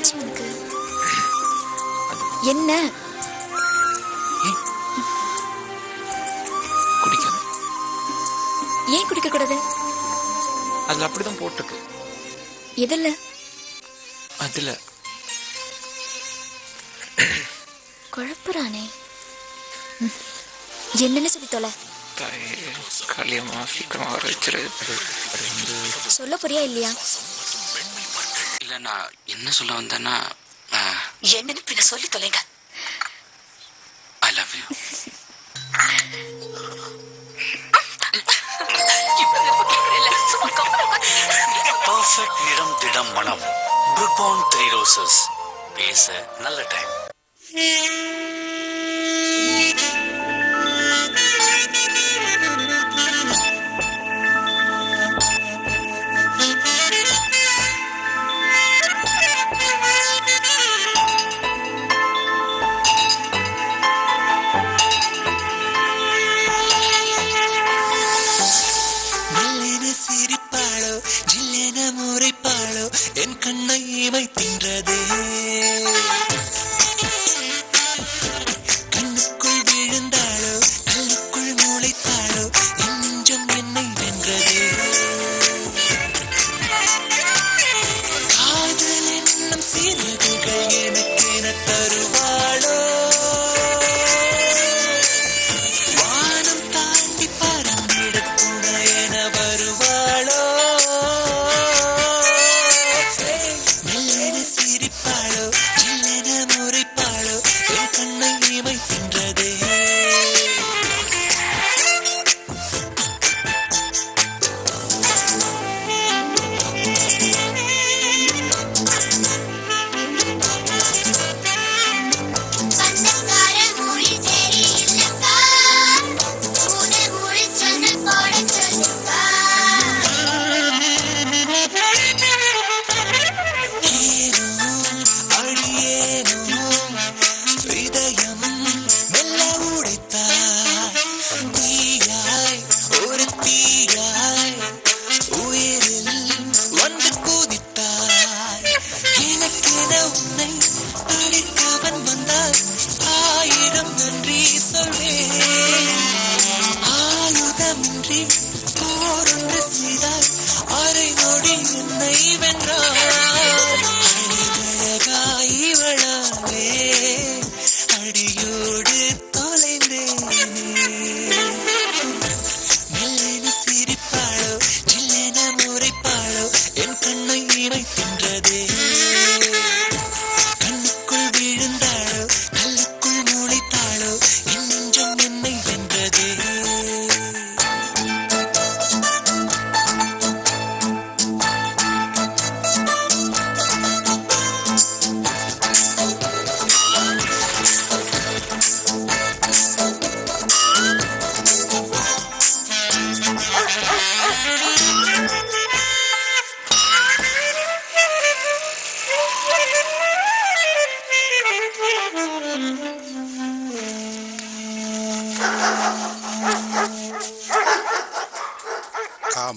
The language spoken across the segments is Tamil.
என்னாச்சு உனக்கு? என்ன? குடிக்காத. ஏன் குடிக்க கூடாது? அதுல அப்படிதான் போட்டிருக்கு. எதில்ல? அதுல குழப்பறானே. என்னன்னு சொல்லி தொலை. காளியம்மா சீக்கிரமா வர வச்சிரு. சொல்ல போறியா இல்லையா? இல்ல நான் என்ன சொல்ல வந்தேன்னா என்னன்னு பின்ன சொல்லி தொலைங்க. I love you. பர்ஃபெக்ட் நிறம் திடம் மனம். Brooke Bond 3 roses. பேச நல்ல டைம். சிரிப்பாளோ ஜில்லென முறைப்பாளோ என் கண்ணை இமை தின்றதே. கண்ணுக்குள் விழுந்தாளோ கல்லுக்குள் முளைத்தாளோ என் நெஞ்சம் என்னை வென்றதே. காதல் என்னும் சிறகுகள் எனக்கென தருவாளோ. வானம் தாண்டி பறந்திட துணை என வருவாளோ. மெல்லென சிரிப்பாளோ ஜில்லென முறைப்பாளோ என் கண்ணை இமை தின்றதே.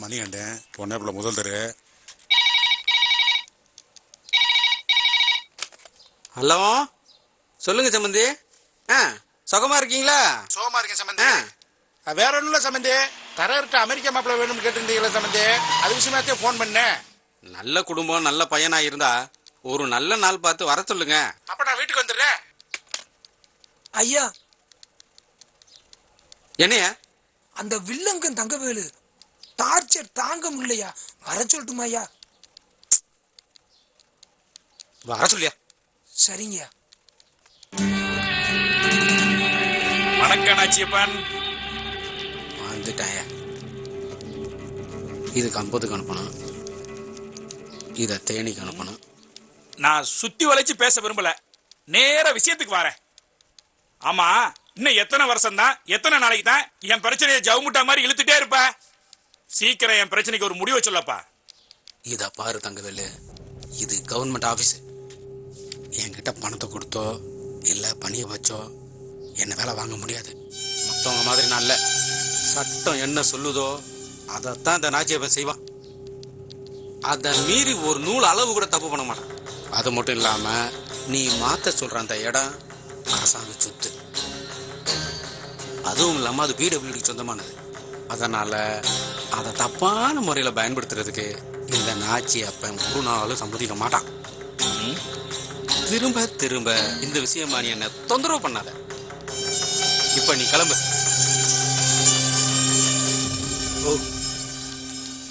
மணி அண்டேன் பொண்ணேப்புல முதல் தரு. ஹலோ சொல்லுங்க சம்பந்தி. சுகமா இருக்கீங்களா? சுகமா இருக்கேன் சம்பந்தி. வேற ஒண்ணும் இல்ல சம்பந்தி. தரர்கிட்ட அமெரிக்கா மாப்பிள்ள வேணும்னு கேட்டுருந்தீங்களா சம்பந்தி? அது விஷயமாத்தே போன் பண்ணேன். நல்ல குடும்பம் நல்ல பையனா இருந்தா ஒரு நல்ல நாள் பார்த்து வர சொல்லுங்க. அப்ப நான் வீட்டுக்கு வந்துடுறேன். ஐயா என்னையா அந்த வில்லங்கன் தங்கவேலு டார்ச்சர் தாங்க முடியலையா, வர சொல்லட்டுமா ஐயா? வர சொல்லியா? சரிங்கய்யா. வணக்கம் நாச்சியப்பன். வந்துட்டாயா? இது கம்பத்துக்கு அனுப்பணும், இத தேனிக்கு அனுப்பணும். நான் சுத்தி வளைச்சு பேச விரும்பல, நேர விஷயத்துக்கு வரேன். ஆமா, இன்னும் எத்தனை வருஷம் தான், எத்தனை நாளைக்கு தான் என் பிரச்சனையை ஜவுமுட்டா மாதிரி இழுத்துட்டே இருப்ப? சீக்கிரம் என் பிரச்சனைக்கு ஒரு முடிவை சொல்லப்பா. இத பாரு தங்கவேலு, இது கவர்மெண்ட் ஆபீஸ். என்கிட்ட பணத்தை கொடுத்தோ இல்ல பணிய வச்சோ என்ன வேலை வாங்க முடியாது. மத்தவங்க மாதிரி நான் இல்ல. சட்டம் என்ன சொல்லுதோ அதைத்தான் இந்த நாச்சியப்பன் செய்வான். அதை மீறி ஒரு நூல் அளவு கூட தப்பு பண்ண மாட்டான். அது மட்டும் இல்லாமல் நீ மாற்ற சொல்கிற அந்த இடம் அரசாங்க சொத்து. அதுவும் இல்லாமல் அது பிடபிள்யூடிக்கு சொந்தமானது. அதனால் அதை தப்பான முறையில் பயன்படுத்துறதுக்கு இந்த நாச்சி அப்பன் ஒரு நாளும் சம்மதிக்க மாட்டான். திரும்ப திரும்ப இந்த விஷயமா நீ என்ன தொந்தரவு பண்ணாத. இப்போ நீ கிளம்பு.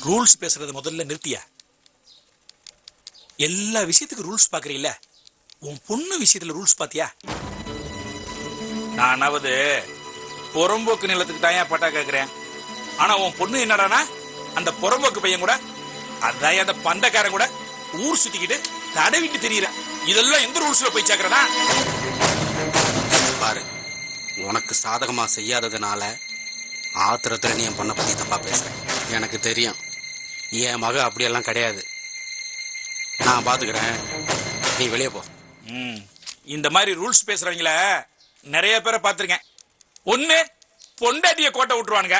ரூல்ஸ் பேசுறது முதல்ல நிறுத்தியா? எல்லா விஷயத்துக்கு ரூல்ஸ் பாக்குறீல்ல, உன் பொண்ணு விஷயத்துல ரூல்ஸ் பாத்தியா? நானாவது புறம்போக்கு நிலத்துக்கு தான் பட்டா கேக்குறேன். ஆனா உன் பொண்ணு என்னடானா அந்த புறம்போக்கு பையன் கூட, அதான் அந்த பந்தக்காரன் கூட ஊர் சுத்திக்கிட்டு தடவிட்டு தெரியுற. இதெல்லாம் எந்த ரூல்ஸ்ல போய் சேர்க்கிறனா? பாரு, உனக்கு சாதகமா செய்யாததுனால ஆத்திரத்துல நீ என் பொண்ணை பத்தி தப்பா பேசுற. எனக்கு தெரியும், என் மக அப்படியெல்லாம் கிடையாது. நான் பாத்துக்கிறேன், நீ வெளியே போ. இந்த மாதிரி ரூல்ஸ் பேசுறவங்கள நிறைய பேரை பார்த்திருக்கேன். ஒண்ணு பொண்டாட்டிய கோட்டை விட்டுருவானுங்க,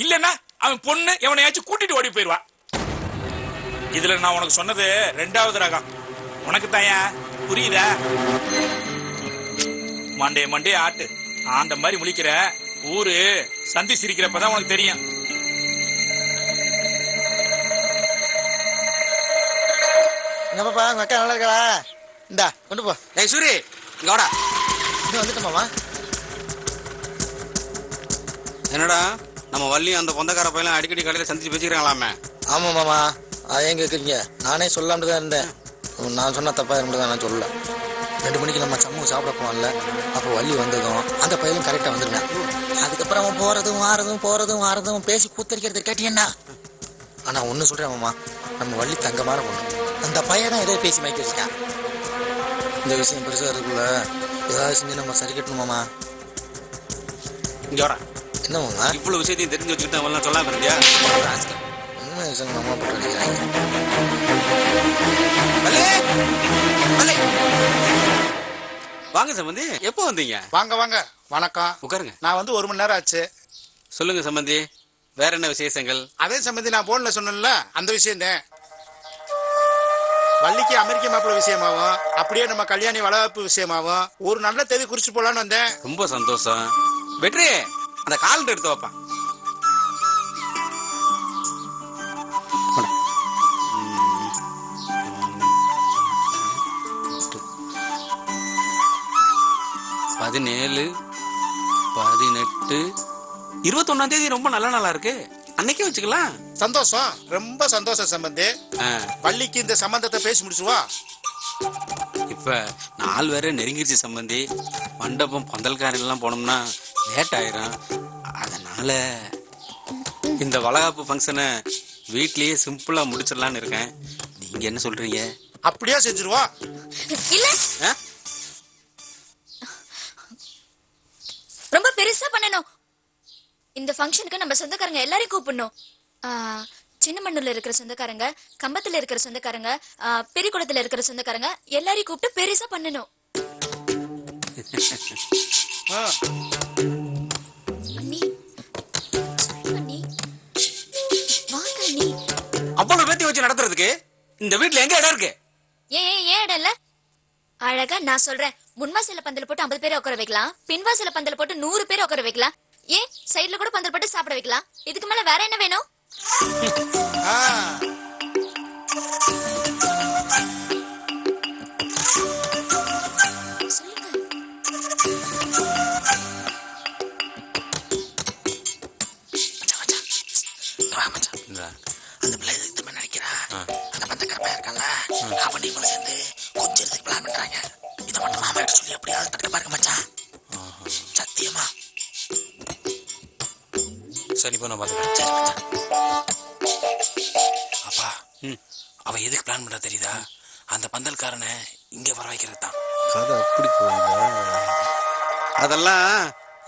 இல்லன்னா அவன் பொண்ணு எவனையாச்சும் கூட்டிட்டு ஓடி போயிடுவான். இதுல நான் உனக்கு சொன்னது 2வது ரகம். உனக்கு தாயா புரியுதா? மண்டே ஆட்டு ஆண்ட மாதிரி முழிக்கிற. ஊரு சந்தி சிரிக்கிறப்பதான் உனக்கு தெரியும். என்னப்பா உங்க அக்கா நல்லா இருக்கா? இந்தா கொண்டு போ. டேய் சூரி, இங்க வாடா. இது வந்துட்டோமாமா? என்னடா நம்ம வள்ளி அந்த பொந்தக்கார பையன் அடிக்கடி கடையில் சந்திச்சு பேசிக்கிறாங்களாமே? ஆமா மாமா, அதை ஏன் கேட்குறீங்க? நானே சொல்லாமட்டு தான் இருந்தேன். நான் சொன்ன தப்பா இருந்தது நான் சொல்லல. 2 மணிக்கு நம்ம சமூக சாப்பிட போவான்ல, அப்போ வள்ளி வந்ததும் அந்த பையனும் கரெக்டாக வந்துருந்தேன். அதுக்கப்புறம் அவன் போறதும் வாரதும் பேசி கூத்தரிக்கிறது கேட்டீங்கன்னா. ஆனால் ஒன்று சொல்கிறேன் மாமா, நம்ம வள்ளி தங்கமான பொண்ணு. அந்த பையன் தான் ஏதோ பேசி மயக்க வச்சுட்டான். இந்த விஷயம் பெருசாக இருக்குள்ள ஏதாவது செஞ்சு நம்ம சரி கட்டணுமாமா. இங்க வாடா. என்ன மாமா இவ்வளவு விஷயத்தையும் தெரிஞ்சு வச்சுக்கிட்டு அவெல்லாம் சொல்லாம இருந்தியா? என்ன விஷயம் மாமா போட்டு அடிக்கிறாங்க? வாங்க சம்பந்தி, எப்போ வந்தீங்க? வாங்க வாங்க, வணக்கம். உட்காருங்க. நான் வந்து 1 மணி நேரம் ஆச்சு. சொல்லுங்க சம்பந்தி, வேற என்ன விசேஷங்கள்? அதே சம்பந்தி நான் போன்ல சொன்னேன்ல, அந்த விஷயம் தான். வள்ளிக்கு அமெரிக்க மாப்பிள்ள விஷயமாவும், அப்படியே நம்ம கல்யாணி வளர்ப்பு விஷயமாவும் ஒரு நல்ல தேதி குறிச்சு போலான்னு வந்தேன். ரொம்ப சந்தோஷம். வெற்றி, அந்த காலண்டர் எடுத்து வைப்பா. பதினேழு 18 21 ரொம்ப நல்ல நாளா இருக்கு. அன்னைக்கே வச்சுக்கலாம். சந்தோஷம், ரொம்ப சந்தோஷம் சம்பந்தி. வள்ளிக்கு இந்த சம்பந்தத்தை பேசி முடிச்சுவா. இப்ப நாள் வேற நெருங்கிருச்சு சம்பந்தி. மண்டபம் பந்தல்காரன் எல்லாம் போனோம்னா லேட் ஆயிரும். அதனால இந்த வளகாப்பு ஃபங்க்ஷனை வீட்லயே சிம்பிளா முடிச்சிடலான்னு இருக்கேன். நீங்க என்ன சொல்றீங்க? அப்படியே செஞ்சிருவோம். இல்ல ரொம்ப பெருசா பண்ணணும். இந்த ஃபங்க்ஷனுக்கு நம்ம சொந்தக்காரங்க எல்லாரையும் கூப்பிடணும். சின்னமண்ணூர்ல இருக்கிற சொந்தக்காரங்க, கம்பத்துல இருக்கிற சொந்தக்காரங்க, பெரியகுளத்துல இருக்கிற சொந்தக்காரங்க எல்லாரையும் கூப்பிட்டு பெருசா பண்ணணும். அண்ணி, அண்ணி, வாங்க அண்ணி. அவ்வளவு பேத்தி வச்சு நடத்துறதுக்கு இந்த வீட்டுல எங்க இடம் இருக்கு? ஏன் இடம் இல்ல? அழகா நான் சொல்றேன். முன்வாசல பந்தல் போட்டு 50 பேரை உட்கார வைக்கலாம், பின்வாசல பந்தல் போட்டு 100 பேரை உட்கார வைக்கலாம். ஏன் சைடுல கூட பந்தல் போட்டு சாப்பிட வைக்கலாம். இதுக்கு மேல வேற என்ன வேணும்? அந்த பிள்ளை நினைக்கிறா, அந்த பந்தக்கார பையன் இருக்கான்ல, அவன் இவங்க சேர்ந்து கொஞ்சம் பிளான் பண்றாங்க. இதை மட்டும் மாமா கிட்ட சொல்லி எப்படியாவது தடுக்க பாருங்க மச்சான். சத்தியமா சரி, இப்போ நான் பாத்துக்கிறேன். அப்பா, அவ எதுக்கு பிளான் பண்றா தெரியுதா? அந்த பந்தல்காரனை இங்க வர வைக்கிறது தான். கதை அப்படி போகுது. அதெல்லாம்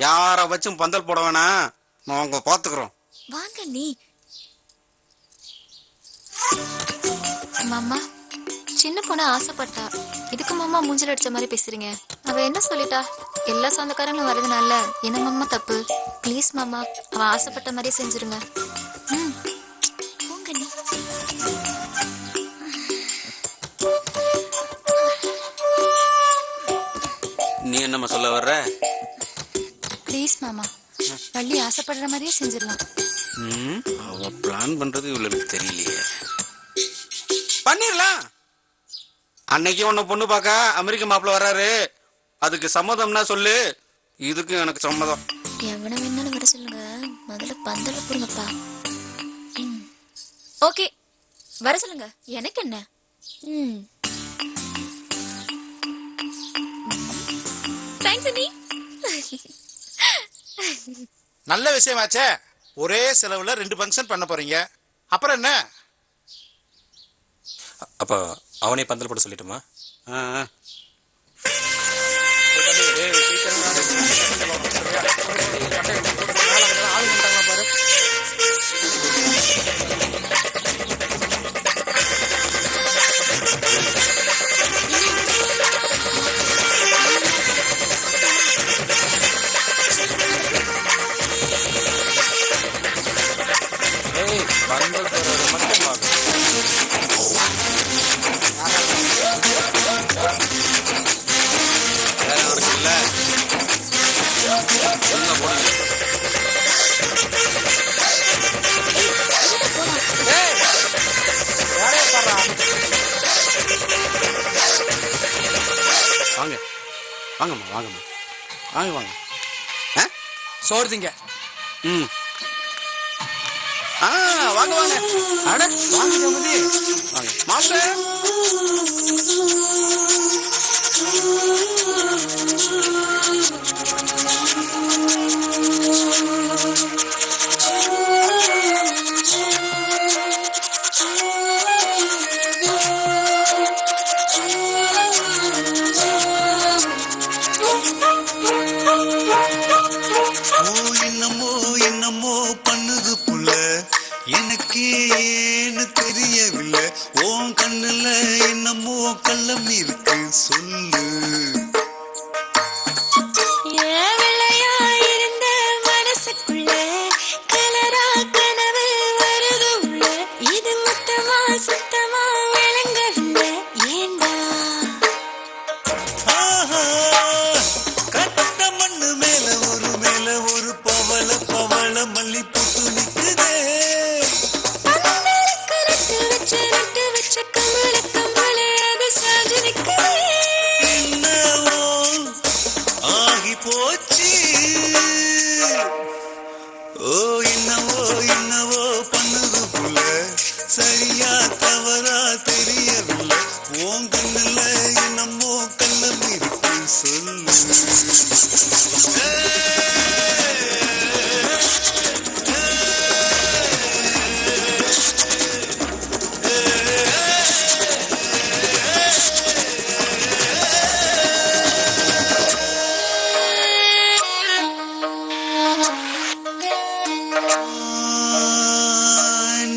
யார வச்சும் பந்தல் போட வேணாம், நாங்க பாத்துக்கிறோம். வாங்க நீ. மாமா, சின்ன பொண்ணு ஆசைப்பட்டா. இதுக்கு மாமா மூஞ்சில அடிச்ச மாதிரி பேசுறீங்க. அவ என்ன சொல்லிட்டா? எல்லா சொந்தக்காரங்களும் வரதுனால என்ன மாமா தப்பு? ப்ளீஸ் மாமா, அவ ஆசைப்பட்ட மாதிரியே செஞ்சிருங்க. போங்க நீ. என்னம்மா சொல்ல வர்ற? ப்ளீஸ் மாமா, வள்ளி ஆசைப்படுற மாதிரியே செஞ்சிடலாம். அவ பிளான் பண்றது இவளுக்கு தெரியலையே. பண்ணிடலாம். அன்னைக்கு உன்னை பொண்ணு பார்க்க அமெரிக்க மாப்பிள்ள வர்றாரு, அதுக்கு சம்மதம்னா சொல்லு. இதுக்கு எனக்கு சம்மதம். எவனை வேணாலும் வர சொல்லுங்க, முதல்ல பந்தல போடுங்கப்பா. ஓகே, வர சொல்லுங்க, எனக்கு என்ன. தேங்க்ஸ் அண்ணி. நல்ல விஷயமாச்சே. ஒரே செலவுல 2 ஃபங்க்ஷன் பண்ண போறீங்க, அப்புறம் என்ன? அப்ப அவனே பந்தல் போட சொல்லிட்டுமா? பந்தல் போடுறது மட்டும் வாங்க வாங்கம்மா வாங்கம்மா வாங்க வாங்க. சோறு திங்க. வாங்க வாங்க. அட வாங்க ஜமதி வாங்க மாப்பிள்ள. என்னமோ பண்ணுது புள்ள, எனக்கு ஏன்னு தெரியவில்லை. உன் கண்ணுல என்னமோ கள்ளம் இருக்கு, சொல்லு. இருந்த மனசுக்குள்ள கலரா கனவு வருது உள்ள, இது மொத்தமா சுத்தமா விளங்கவில்லை, ஏண்டா? கட்ட மண்ணு மேல ஒரு பவள மல்லி புட்டு நிக்குதே. வச்ச கமல அது சாஞ்சு நிக்குதே. என்னவோ ஆகி போச்சு. ஓ என்னவோ பண்ணுது புள்ள, சரியா தவறா தெரியவில்லை. உன் கண்ணுல என்னமோ கள்ளம் இருக்கு, சொல்லு.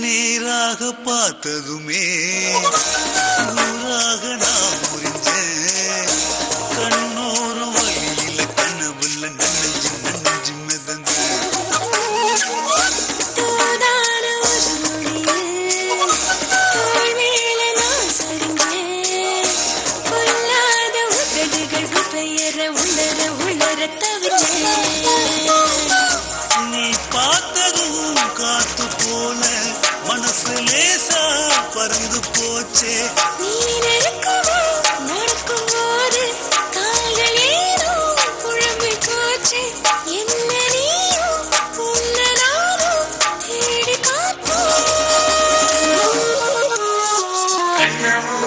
நேராக பார்த்ததுமே ஊராக நான் புரிஞ்சேன். கண்ணோரம் வழியில கனவுல நனைஞ்சு மிதந்து. நீ பார்த்ததும் காத்து போல மனசு லேசா பறந்து போச்சே. நடக்கும்போது கால்கள் ஏதோ குழம்பு போச்சு, என்ன நீயும் உன்னை நானும் தேடி பார்ப்போம். என்னவோ